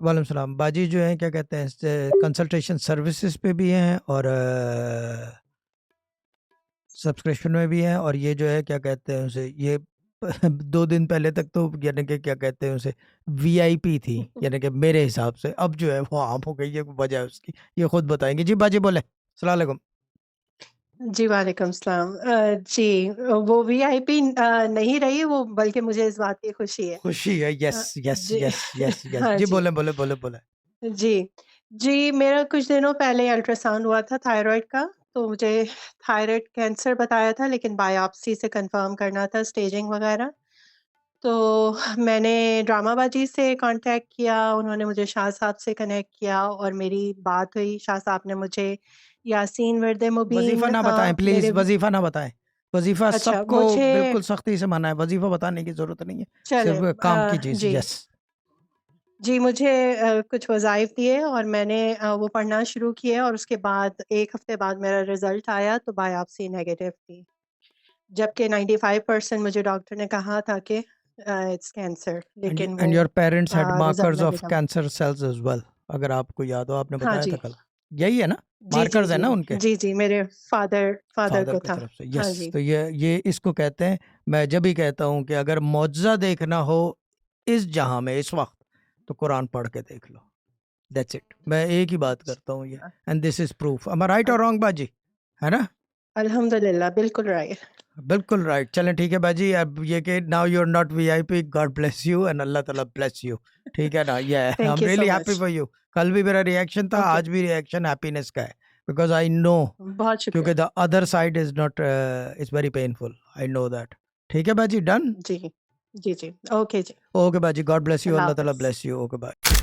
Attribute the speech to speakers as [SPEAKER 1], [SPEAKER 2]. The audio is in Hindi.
[SPEAKER 1] वालेकुम सलाम। बाजी जो है क्या कहते हैं कंसल्टेशन सर्विसेज पे भी हैं और सब्सक्रिप्शन में भी हैं, और ये जो है क्या कहते हैं उसे ये 2 दिन पहले तक तो यानी कि क्या कहते हैं उसे वीआईपी थी, यानी कि मेरे हिसाब से। अब जो है वो आम हो गई है, वजह है उसकी ये खुद बताएंगे। जी बाजी बोले। अस्सलाम वालेकुम।
[SPEAKER 2] जी, वालेकुम सलाम। जी, वो वीआईपी नहीं रही वो, बल्कि मुझे इस बात की खुशी है।
[SPEAKER 1] खुशी है। यस यस
[SPEAKER 2] जी।
[SPEAKER 1] Yes yes yes.
[SPEAKER 2] हाँ
[SPEAKER 1] जी
[SPEAKER 2] जी।
[SPEAKER 1] बोले बोले बोले बोले।
[SPEAKER 2] जी। जी, मेरा कुछ दिनों पहले अल्ट्रासाउंड हुआ था थायरॉइड का, तो मुझे थायरॉइड कैंसर बताया था, लेकिन बायोप्सी से कन्फर्म करना था स्टेजिंग वगैरह। तो मैंने ड्रामाबाजी से कॉन्टैक्ट किया, उन्होंने मुझे शाह साहब से कनेक्ट किया और मेरी बात हुई। शाह साहब ने मुझे यासीन विर्द
[SPEAKER 1] वजीफा
[SPEAKER 2] मुबीन
[SPEAKER 1] ना बताएं प्लीज,
[SPEAKER 2] मेरे
[SPEAKER 1] वजीफा ना बताएं। वजीफा
[SPEAKER 2] अच्छा,
[SPEAKER 1] सबको
[SPEAKER 2] मुझे
[SPEAKER 1] बिल्कुल सख्ती से माना है, वजीफा बताने की जरूरत नहीं है।
[SPEAKER 2] चले
[SPEAKER 1] सिर्फ काम की चीज।
[SPEAKER 2] जी।
[SPEAKER 1] यस।
[SPEAKER 2] जी, मुझे कुछ वज़ाइफ दिए और मैंने वो पढ़ना शुरू किए और उसके बाद 1 हफ़्ते बाद मेरा रिज़ल्ट आया तो बायोप्सी नेगेटिव थी। जबकि 95% मुझे डॉक्टर ने कहा था कि इट्स कैंसर, लेकिन वो
[SPEAKER 1] and your parents had
[SPEAKER 2] result
[SPEAKER 1] markers of
[SPEAKER 2] negative.
[SPEAKER 1] Cancer cells as well, अगर आपको याद हो, आपने
[SPEAKER 2] हाँ
[SPEAKER 1] बताया था
[SPEAKER 2] जी।
[SPEAKER 1] कल। यही है ना?
[SPEAKER 2] जी, जी,
[SPEAKER 1] मार्कर्स है
[SPEAKER 2] जी।
[SPEAKER 1] ना उनके
[SPEAKER 2] जी, जी, मेरे फ़ादर
[SPEAKER 1] फादर
[SPEAKER 2] को
[SPEAKER 1] की
[SPEAKER 2] था।
[SPEAKER 1] तरफ से।
[SPEAKER 2] हाँ
[SPEAKER 1] यस,
[SPEAKER 2] जी।
[SPEAKER 1] तो ये इसको कहते हैं। मैं जब भी कहता हूँ कि अगर मौजज़ा देखना हो इस जहां में इस वक्त, तो कुरान पढ़ के देख लो। That's it. मैं एक ही बात करता हूँ ये, and this is proof. Am I right
[SPEAKER 2] uh,
[SPEAKER 1] और रॉन्ग बाजी? है ना?
[SPEAKER 2] अल्हम्दुलिल्लाह, बिल्कुल राइट।
[SPEAKER 1] बिल्कुल राइट। चलें ठीक है बाजी। अब ये कि now you are not VIP, God bless you and अल्लाह ताला ब्लेस यू। ठीक है ना? ये I
[SPEAKER 2] thank
[SPEAKER 1] am
[SPEAKER 2] you so
[SPEAKER 1] really happy
[SPEAKER 2] much.
[SPEAKER 1] For you. कल भी मेरा रिएक्शन था,
[SPEAKER 2] ओके,
[SPEAKER 1] आज भी रिएक्शन हैप्पीनेस का है, बिकॉज आई नो,
[SPEAKER 2] बहुत शुक्रिया।
[SPEAKER 1] क्योंकि the other side is not, is very painful, I know that. ठीक है बाजी, डन।
[SPEAKER 2] जी। जी, जी। ओके जी।
[SPEAKER 1] ओके बाजी, God bless you,
[SPEAKER 2] Allah
[SPEAKER 1] Allah ताला
[SPEAKER 2] हाफ़िज़।
[SPEAKER 1] Bless you. Okay bye.